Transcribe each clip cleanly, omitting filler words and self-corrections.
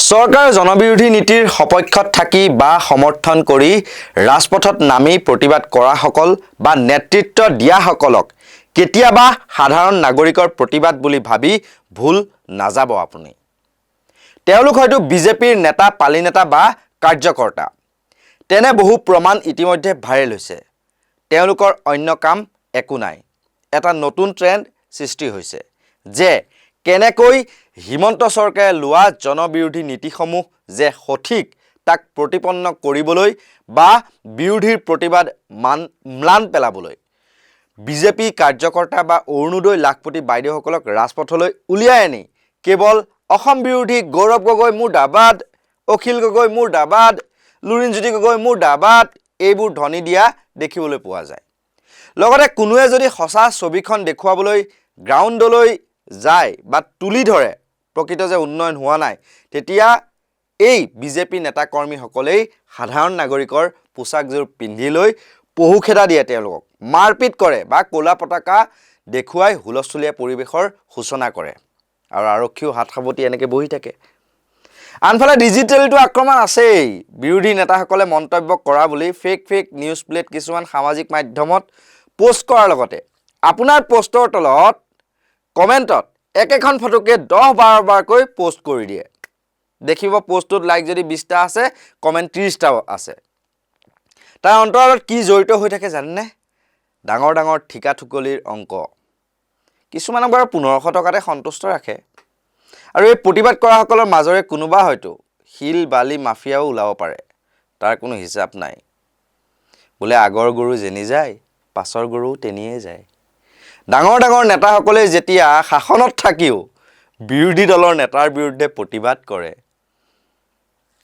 চৰকাৰৰ জনবিৰোধী নীতিৰ সপক্ষত থাকি বা সমৰ্থন কৰি ৰাজপথত নামি প্ৰতিবাদ কৰাসকল বা নেতৃত্ব দিয়াসকলক কেতিয়াবা সাধাৰণ নাগৰিকৰ প্ৰতিবাদ বুলি ভাবি ভুল নাযাব আপুনি। তেওঁলোক হয়তো বিজেপিৰ নেতা, পালি নেতা বা কাৰ্যকৰ্তা। তেনে বহু প্ৰমাণ ইতিমধ্যে ভাইৰেল হৈছে। তেওঁলোকৰ অন্য কাম একো নাই। এটা নতুন ট্ৰেণ্ড সৃষ্টি হৈছে যে কেনেকৈ হিমন্ত চৰকাৰে লোৱা জনবিৰোধী নীতিসমূহ যে সঠিক তাক প্ৰতিপন্ন কৰিবলৈ বা বিৰোধীৰ প্ৰতিবাদ ম্লান পেলাবলৈ বিজেপি কাৰ্যকৰ্তা বা অৰুণোদয় লাখপতি বাইদেউসকলক ৰাজপথলৈ উলিয়াই আনি কেৱল অসম বিৰোধী গৌৰৱ গগৈ মুৰ্দাবাদ, অখিল গগৈ মুৰ্দাবাদ, লুৰিণজ্যোতি গগৈ মুৰ্দাবাদ এইবোৰ ধ্বনি দিয়া দেখিবলৈ পোৱা যায়। লগতে কোনোৱে যদি সঁচা ছবিখন দেখুৱাবলৈ গ্ৰাউণ্ডলৈ যায় বা তুলি ধৰে প্ৰকৃত যে উন্নয়ন হোৱা নাই, তেতিয়া এই বিজেপি নেতা কৰ্মীসকলেই সাধাৰণ নাগৰিকৰ পোছাকযোৰ পিন্ধি লৈ পহুখেদা দিয়ে, তেওঁলোকক মাৰপিট কৰে বা ক'লা পতাকা দেখুৱাই হুলস্থুলীয়া পৰিৱেশৰ সূচনা কৰে আৰু আৰক্ষীও হাত সাৱটি এনেকৈ বহি থাকে। আনফালে ডিজিটেলটো আক্ৰমণ আছেই। বিৰোধী নেতাসকলে মন্তব্য কৰা বুলি ফেক নিউজ প্লেট কিছুমান সামাজিক মাধ্যমত পোষ্ট কৰাৰ লগতে আপোনাৰ পোষ্টৰ তলত কমেণ্টত একেখন ফটোকে 10-12 বাৰকৈ পোষ্ট কৰি দিয়ে। দেখিব পোষ্টটোত লাইক যদি 20টা আছে, কমেণ্ট 30টা আছে। তাৰ অন্তৰালত কি জড়িত হৈ থাকে জানেনে? ডাঙৰ ডাঙৰ ঠিকা ঠুকলিৰ অংক। কিছুমানক বাৰু 1500 টকাতে সন্তুষ্ট ৰাখে। আৰু এই প্ৰতিবাদ কৰাসকলৰ মাজৰে কোনোবা হয়তো শিল বালি মাফিয়াও ওলাব পাৰে। তাৰ কোনো হিচাপ নাই। বোলে আগৰ গৰু যেনি যায়, পাছৰ গৰু তেনিয়ে যায়। ডাঙৰ ডাঙৰ নেতাসকলে যেতিয়া শাসনত থাকিও বিৰোধী দলৰ নেতাৰ বিৰুদ্ধে প্ৰতিবাদ কৰে,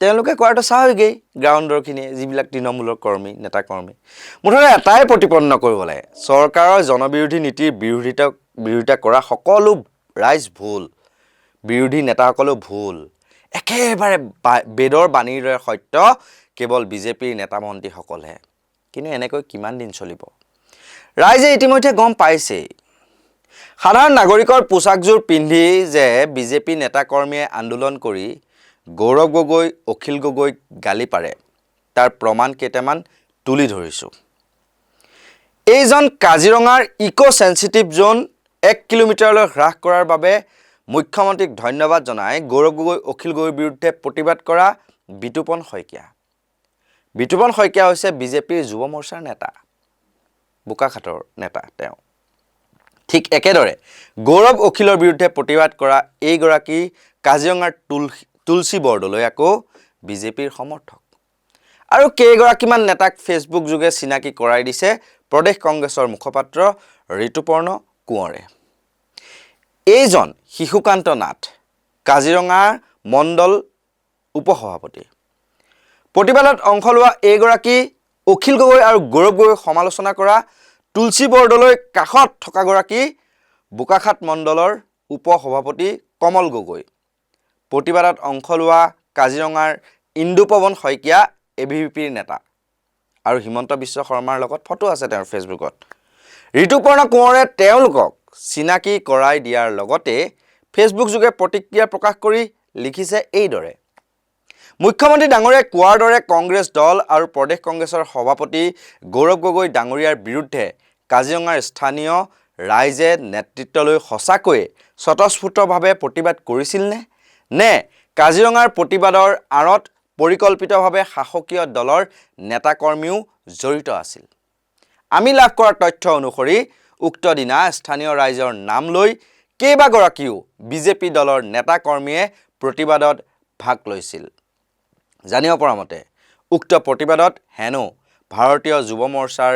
তেওঁলোকে কৰাটো স্বাভাৱিকেই। গ্ৰাউণ্ডৰখিনিয়ে যিবিলাক তৃণমূলৰ কৰ্মী, নেতা কৰ্মী মুঠতে এটাই প্ৰতিপন্ন কৰিব লাগে, চৰকাৰৰ জনবিৰোধী নীতিৰ বিৰোধিতা কৰা সকলো ৰাইজ ভুল, বিৰোধী নেতাসকলেও ভুল। একেবাৰে বেদৰ বাণীৰ দৰে সত্য কেৱল বিজেপিৰ নেতা মন্ত্ৰীসকলহে। কিন্তু এনেকৈ কিমান দিন চলিব? ৰাইজে ইতিমধ্যে গম পাইছেই। সাধাৰণ নাগৰিকৰ পোছাকযোৰ পিন্ধি যে বিজেপি নেতাকৰ্মীয়ে আন্দোলন কৰি গৌৰৱ গগৈ, অখিল গগৈক গালি পাৰে, তাৰ প্ৰমাণ কেইটামান তুলি ধৰিছোঁ। এইজন কাজিৰঙাৰ ইক' চেঞ্চিটিভ জ'ন 1 কিলোমিটাৰলৈ হ্ৰাস কৰাৰ বাবে মুখ্যমন্ত্ৰীক ধন্যবাদ জনাই গৌৰৱ গগৈ, অখিল গগৈৰ বিৰুদ্ধে প্ৰতিবাদ কৰা বিতুপন শইকীয়া। বিতুপন শইকীয়া হৈছে বিজেপিৰ যুৱ মৰ্চাৰ নেতা, বোকাখাটৰ নেতা তেওঁ। ঠিক একেদৰে গৌৰৱ, অখিলৰ বিৰুদ্ধে প্ৰতিবাদ কৰা এইগৰাকী কাজিৰঙাৰ তুলসী বৰদলৈ আকৌ বিজেপিৰ সমৰ্থক। আৰু কেইগৰাকীমান নেতাক ফেচবুক যোগে চিনাকি কৰাই দিছে প্ৰদেশ কংগ্ৰেছৰ মুখপাত্ৰ ঋতুপৰ্ণ কোঁৱৰে। এইজন শিশুকান্ত নাথ, কাজিৰঙা মণ্ডল উপসভাপতি। প্ৰতিবাদত অংশ লোৱা এইগৰাকী অখিল গগৈ আৰু গৌৰৱ গগৈক সমালোচনা কৰা তুলসী বৰদলৈৰ কাষত থকাগৰাকী বোকাখাট মণ্ডলৰ উপসভাপতি কমল গগৈ। প্ৰতিবাদত অংশ লোৱা কাজিৰঙাৰ ইন্দুপৱন শইকীয়া ABVPৰ নেতা। আৰু হিমন্ত বিশ্ব শৰ্মাৰ লগত ফটো আছে তেওঁৰ ফেচবুকত। ঋতুপৰ্ণ কোঁৱৰে তেওঁলোকক চিনাকি কৰাই দিয়াৰ লগতে ফেচবুক যোগে প্ৰতিক্ৰিয়া প্ৰকাশ কৰি লিখিছে এইদৰে: মুখ্যমন্ত্ৰী ডাঙৰীয়াই কোৱাৰ দৰে কংগ্ৰেছ দল আৰু প্ৰদেশ কংগ্ৰেছৰ সভাপতি গৌৰৱ গগৈ ডাঙৰীয়াৰ বিৰুদ্ধে কাজিৰঙাৰ স্থানীয় ৰাইজে নেতৃত্ব লৈ সঁচাকৈয়ে স্বতঃস্ফূৰ্তভাৱে প্ৰতিবাদ কৰিছিলনে? নে কাজিৰঙাৰ প্ৰতিবাদৰ আঁৰত পৰিকল্পিতভাৱে শাসকীয় দলৰ নেতাকৰ্মীও জড়িত আছিল? আমি লাভ কৰা তথ্য অনুসৰি উক্ত দিনা স্থানীয় ৰাইজৰ নাম লৈ কেইবাগৰাকীও বিজেপি দলৰ নেতাকৰ্মীয়ে প্ৰতিবাদত ভাগ লৈছিল। জানিব পৰা মতে উক্ত প্ৰতিবাদত হেনো ভাৰতীয় যুৱ মৰ্চাৰ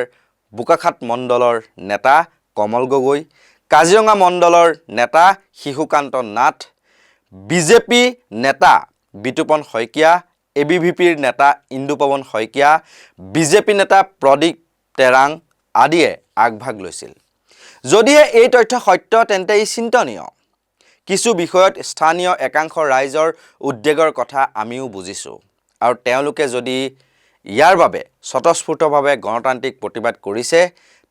বোকাখাট মণ্ডলৰ নেতা কমল গগৈ, কাজিৰঙা মণ্ডলৰ নেতা শিশুকান্ত নাথ, বিজেপি নেতা বিতুপন শইকীয়া, ABVPৰ নেতা ইন্দুপৱন শইকীয়া, বিজেপি নেতা প্ৰদীপ টেৰাং আদিয়ে আগভাগ লৈছিল। যদিহে এই তথ্য সত্য তেন্তে ই চিন্তনীয়। কিছু বিষয়ত স্থানীয় একাংশ ৰাইজৰ উদ্বেগৰ কথা আমিও বুজিছোঁ। আৰু তেওঁলোকে যদি ইয়াৰ বাবে স্বতঃস্ফূৰ্তভাৱে গণতান্ত্ৰিক প্ৰতিবাদ কৰিছে,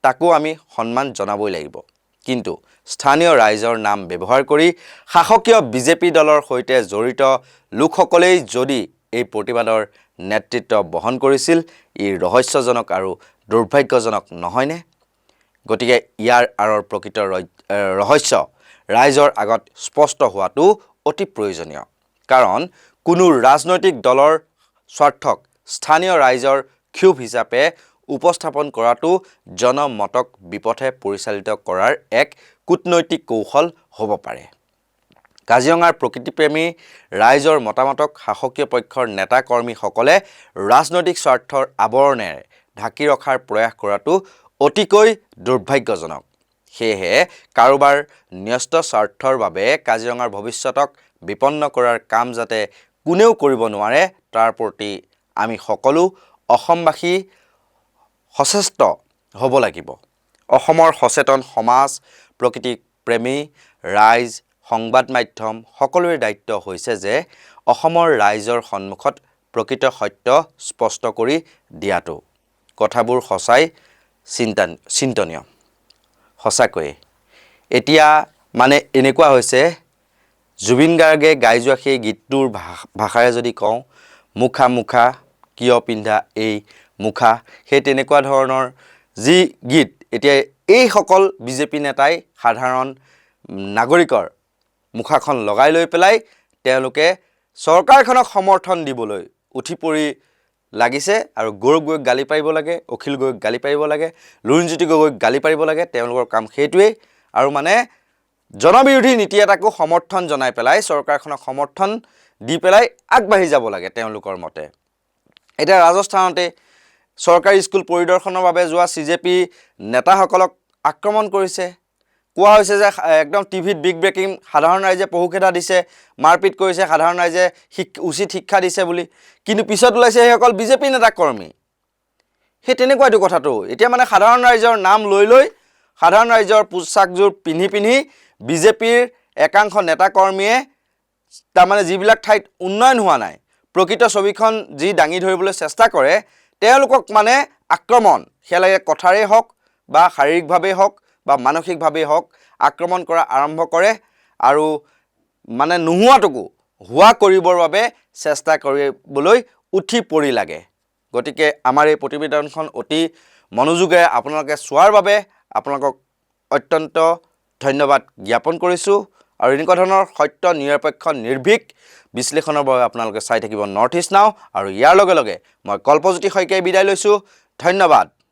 তাকো আমি সন্মান জনাবই লাগিব। কিন্তু স্থানীয় ৰাইজৰ নাম ব্যৱহাৰ কৰি শাসকীয় বিজেপি দলৰ সৈতে জড়িত লোকসকলেই যদি এই প্ৰতিবাদৰ নেতৃত্ব বহন কৰিছিল, ই ৰহস্যজনক আৰু দুৰ্ভাগ্যজনক নহয়নে? গতিকে ইয়াৰ আঁৰৰ প্ৰকৃত ৰহস্য ৰাইজৰ আগত স্পষ্ট হোৱাটো অতি প্ৰয়োজনীয়। কাৰণ কোনো ৰাজনৈতিক দলৰ স্বাৰ্থক স্থানীয় ৰাইজৰ ক্ষোভ হিচাপে উপস্থাপন কৰাটো জনমতক বিপথে পৰিচালিত কৰাৰ এক কূটনৈতিক কৌশল হ'ব পাৰে। কাজিৰঙাৰ প্ৰকৃতিপ্ৰেমী ৰাইজৰ মতামতক শাসকীয় পক্ষৰ নেতা কৰ্মীসকলে ৰাজনৈতিক স্বাৰ্থৰ আৱৰণেৰে ঢাকি ৰখাৰ প্ৰয়াস কৰাটো অতিকৈ দুৰ্ভাগ্যজনক। সেয়েহে কাৰোবাৰ ন্যস্ত স্বাৰ্থৰ বাবে কাজিৰঙাৰ ভৱিষ্যতক বিপন্ন কৰাৰ কাম যাতে কোনেও কৰিব নোৱাৰে, তাৰ প্ৰতি আমি সকলো অসমবাসী সচেষ্ট হ'ব লাগিব। অসমৰ সচেতন সমাজ, প্ৰকৃতিপ্ৰেমী ৰাইজ, সংবাদ মাধ্যম সকলোৰে দায়িত্ব হৈছে যে অসমৰ ৰাইজৰ সন্মুখত প্ৰকৃত সত্য স্পষ্ট কৰি দিয়াটো। কথাবোৰ সঁচাই চিন্তনীয়। সঁচাকৈয়ে এতিয়া মানে এনেকুৱা হৈছে, জুবিন গাৰ্গে গাই যোৱা সেই গীতটোৰ ভাষাৰে যদি কওঁ, মুখা মুখা কিয় পিন্ধা এই মুখা, সেই তেনেকুৱা ধৰণৰ যি গীত, এতিয়া এইসকল বিজেপি নেতাই সাধাৰণ নাগৰিকৰ মুখাখন লগাই লৈ পেলাই তেওঁলোকে চৰকাৰখনক সমৰ্থন দিবলৈ উঠি পৰি লাগিছে আৰু গৌৰৱ গগৈক গালি পাৰিব লাগে, অখিল গগৈক গালি পাৰিব লাগে, লুৰিণজ্যোতি গগৈক গালি পাৰিব লাগে। তেওঁলোকৰ কাম সেইটোৱেই। আৰু মানে জনবিৰোধী নীতি এটাকো সমৰ্থন জনাই পেলাই চৰকাৰখনক সমৰ্থন দি পেলাই আগবাঢ়ি যাব লাগে তেওঁলোকৰ মতে। এতিয়া ৰাজস্থানতে চৰকাৰী স্কুল পৰিদৰ্শনৰ বাবে যোৱা CJP নেতাসকলক আক্ৰমণ কৰিছে। কোৱা হৈছে যে একদম টিভিত বিগ ব্ৰেকিং, সাধাৰণ ৰাইজে পহুখেদা দিছে, মাৰপিট কৰিছে, সাধাৰণ ৰাইজে উচিত শিক্ষা দিছে বুলি। কিন্তু পিছত ওলাইছে সেইসকল বিজেপি নেতা কৰ্মী। সেই তেনেকুৱাইটো কথাটো। এতিয়া মানে সাধাৰণ ৰাইজৰ নাম লৈ লৈ, সাধাৰণ ৰাইজৰ পোচাকযোৰ পিন্ধি পিন্ধি বিজেপিৰ একাংশ নেতা কৰ্মীয়ে তাৰমানে যিবিলাক ঠাইত উন্নয়ন হোৱা নাই, প্ৰকৃত ছবিখন যি দাঙি ধৰিবলৈ চেষ্টা কৰে, তেওঁলোকক মানে আক্ৰমণ, সেয়া লাগে কথাৰেই হওক বা শাৰীৰিকভাৱেই হওক বা মানসিকভাৱেই হওক, আক্ৰমণ কৰা আৰম্ভ কৰে আৰু মানে নোহোৱাটোকো হোৱা কৰিবৰ বাবে চেষ্টা কৰিবলৈ উঠি পৰি লাগে। গতিকে আমাৰ এই প্ৰতিবেদনখন অতি মনোযোগেৰে আপোনালোকে চোৱাৰ বাবে আপোনালোকক অত্যন্ত ধন্যবাদ জ্ঞাপন কৰিছোঁ। আৰু এনেকুৱা ধৰণৰ সত্য, নিৰপেক্ষ, নিৰ্ভীক বিশ্লেষণৰ বাবে আপোনালোকে চাই থাকিব নৰ্থ ইষ্ট নাও। আৰু ইয়াৰ লগে লগে মই কল্পজ্যোতি শইকীয়াই বিদায় লৈছোঁ। ধন্যবাদ।